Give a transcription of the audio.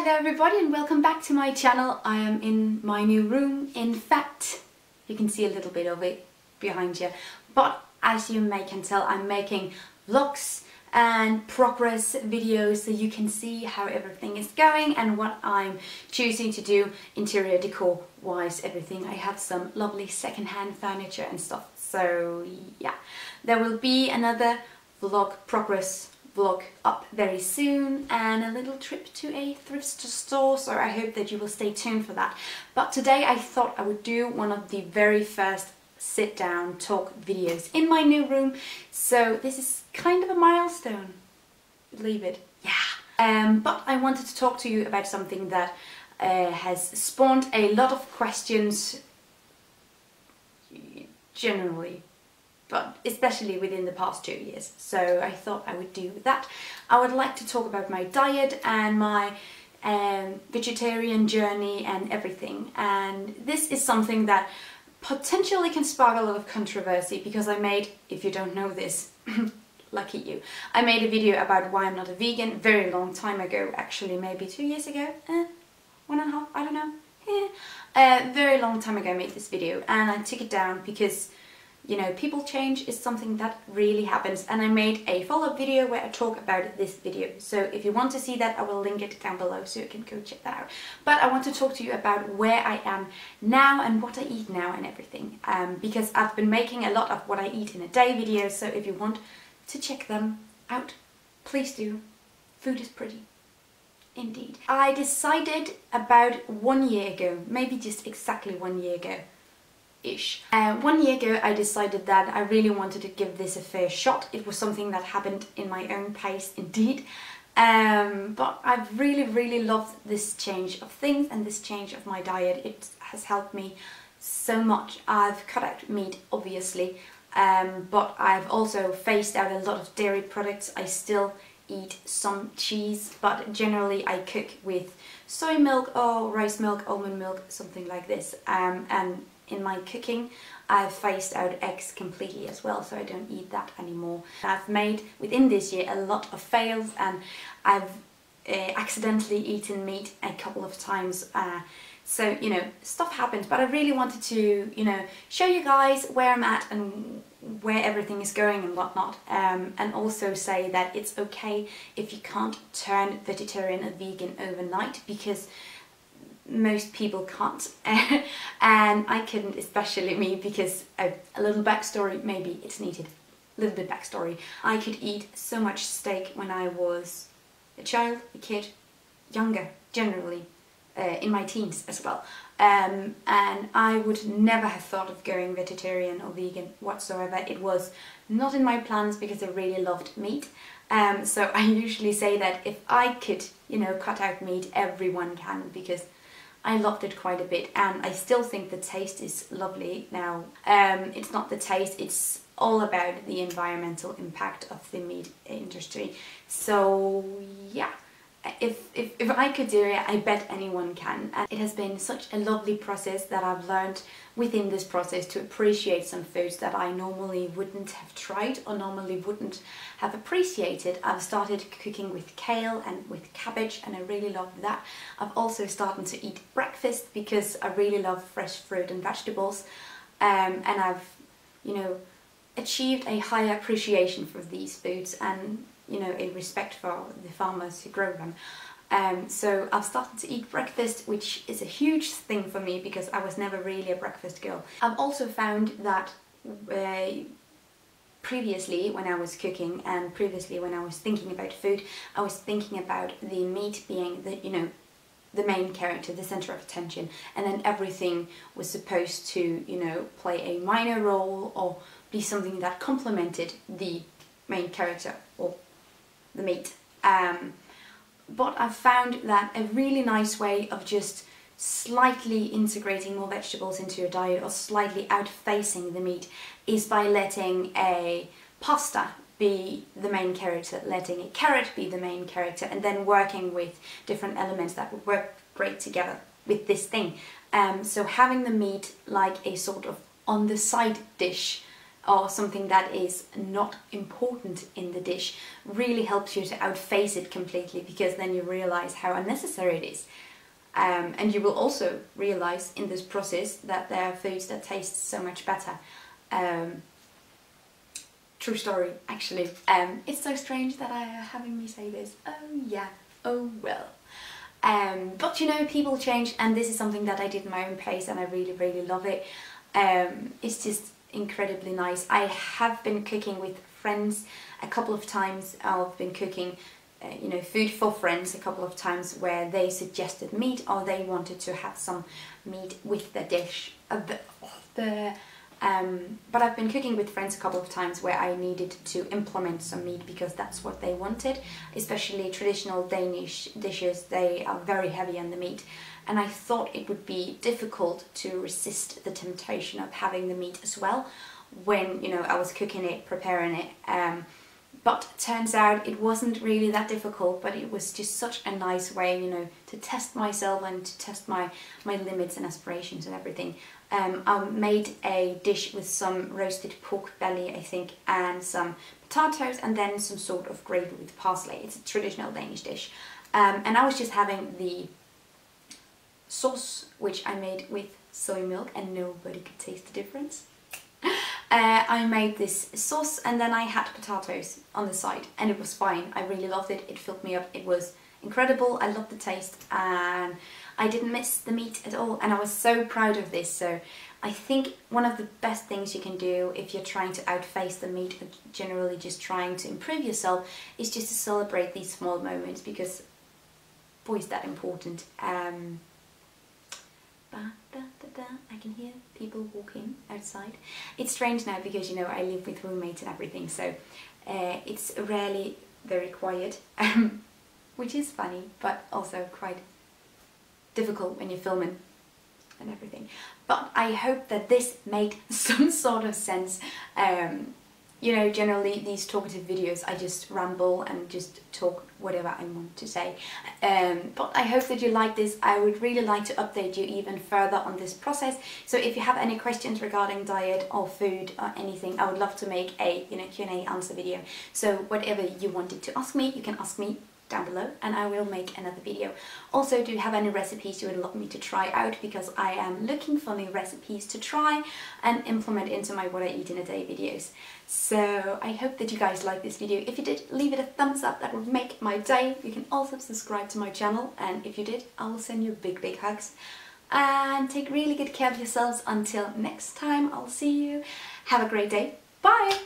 Hello everybody and welcome back to my channel. I am in my new room. In fact, you can see a little bit of it behind you. But as you may can tell, I'm making vlogs and progress videos so you can see how everything is going and what I'm choosing to do interior decor wise, everything. I have some lovely secondhand furniture and stuff. So yeah, there will be another progress vlog up very soon and a little trip to a thrift store, so I hope that you will stay tuned for that. But today I thought I would do one of the very first sit down talk videos in my new room, so this is kind of a milestone, believe it, yeah. But I wanted to talk to you about something that has spawned a lot of questions generally, but especially within the past 2 years. So I thought I would do that. I would like to talk about my diet and my vegetarian journey and everything. And this is something that potentially can spark a lot of controversy because I made, if you don't know this, lucky you, I made a video about why I'm not a vegan very long time ago, actually maybe 2 years ago, 1.5, I don't know. Very long time ago I made this video and I took it down because, you know, people change is something that really happens, and I made a follow-up video where I talk about this video. So if you want to see that, I will link it down below so you can go check that out. But I want to talk to you about where I am now and what I eat now and everything, because I've been making a lot of what I eat in a day videos, so if you want to check them out, please do. Food is pretty. Indeed. I decided about 1 year ago, maybe just exactly 1 year ago, 1 year ago I decided that I really wanted to give this a fair shot. It was something that happened in my own pace indeed, but I've really loved this change of things and this change of my diet. It has helped me so much. I've cut out meat obviously, but I've also phased out a lot of dairy products. I still eat some cheese, but generally I cook with soy milk or rice milk, almond milk, something like this, and in my cooking I've phased out eggs completely as well, so I don't eat that anymore. I've made within this year a lot of fails and I've accidentally eaten meat a couple of times, so you know, stuff happens, but I really wanted to, you know, show you guys where I'm at and where everything is going and whatnot, and also say that it's okay if you can't turn vegetarian or vegan overnight, because most people can't, and I couldn't, especially me, because a little backstory, maybe it's needed, a little bit backstory. I could eat so much steak when I was a child, a kid, younger, generally, in my teens as well, and I would never have thought of going vegetarian or vegan whatsoever. It was not in my plans because I really loved meat. So I usually say that if I could, you know, cut out meat, everyone can, because I loved it quite a bit and I still think the taste is lovely now. It's not the taste, it's all about the environmental impact of the meat industry. So yeah, if I could do it, I bet anyone can. And it has been such a lovely process that I've learned within this process to appreciate some foods that I normally wouldn't have tried or normally wouldn't have appreciated. I've started cooking with kale and with cabbage and I really love that. I've also started to eat breakfast because I really love fresh fruit and vegetables, and I've, you know, achieved a higher appreciation for these foods and, you know, a respect for the farmers who grow them. So I've started to eat breakfast, which is a huge thing for me because I was never really a breakfast girl. I've also found that previously when I was cooking and previously when I was thinking about food, I was thinking about the meat being the, you know, the main character, the center of attention, and then everything was supposed to, you know, play a minor role or be something that complemented the main character or the meat. But I've found that a really nice way of just slightly integrating more vegetables into your diet or slightly outfacing the meat is by letting a pasta be the main character, letting a carrot be the main character, and then working with different elements that would work great together with this thing. So having the meat like a sort of on the side dish or something that is not important in the dish really helps you to outface it completely, because then you realize how unnecessary it is. And you will also realize in this process that there are foods that taste so much better. True story, actually. It's so strange that I are having me say this. Oh yeah, oh well. But you know, people change, and this is something that I did in my own pace, and I really, really love it. It's just incredibly nice. I have been cooking with friends a couple of times. I've been cooking you know, food for friends a couple of times where they suggested meat, or they wanted to have some meat with the dish. But I've been cooking with friends a couple of times where I needed to implement some meat because that's what they wanted. Especially traditional Danish dishes, they are very heavy on the meat. And I thought it would be difficult to resist the temptation of having the meat as well when, you know, I was cooking it, preparing it. But it turns out it wasn't really that difficult, but it was just such a nice way, you know, to test myself and to test my limits and aspirations and everything. I made a dish with some roasted pork belly, I think, and some potatoes, and then some sort of gravy with parsley. It's a traditional Danish dish. And I was just having the sauce, which I made with soy milk, and nobody could taste the difference. I made this sauce, and then I had potatoes on the side, and it was fine. I really loved it. It filled me up. It was incredible. I loved the taste, and I didn't miss the meat at all, and I was so proud of this. So I think one of the best things you can do if you're trying to outface the meat, or generally just trying to improve yourself, is just to celebrate these small moments, because boy, is that important. I can hear people walking outside. It's strange now because, you know, I live with roommates and everything, so it's rarely very quiet, which is funny, but also quite difficult when you're filming and everything. But I hope that this made some sort of sense. You know, generally these talkative videos, I just ramble and just talk whatever I want to say. But I hope that you like this. I would really like to update you even further on this process. So if you have any questions regarding diet or food or anything, I would love to make a, you know, Q&A answer video. So whatever you wanted to ask me, you can ask me down below, and I will make another video. Also, do you have any recipes you would love me to try out, because I am looking for new recipes to try and implement into my What I Eat in a Day videos. So I hope that you guys like this video. If you did, leave it a thumbs up. That would make my day. You can also subscribe to my channel, and if you did, I will send you big hugs. And take really good care of yourselves. Until next time, I'll see you. Have a great day. Bye!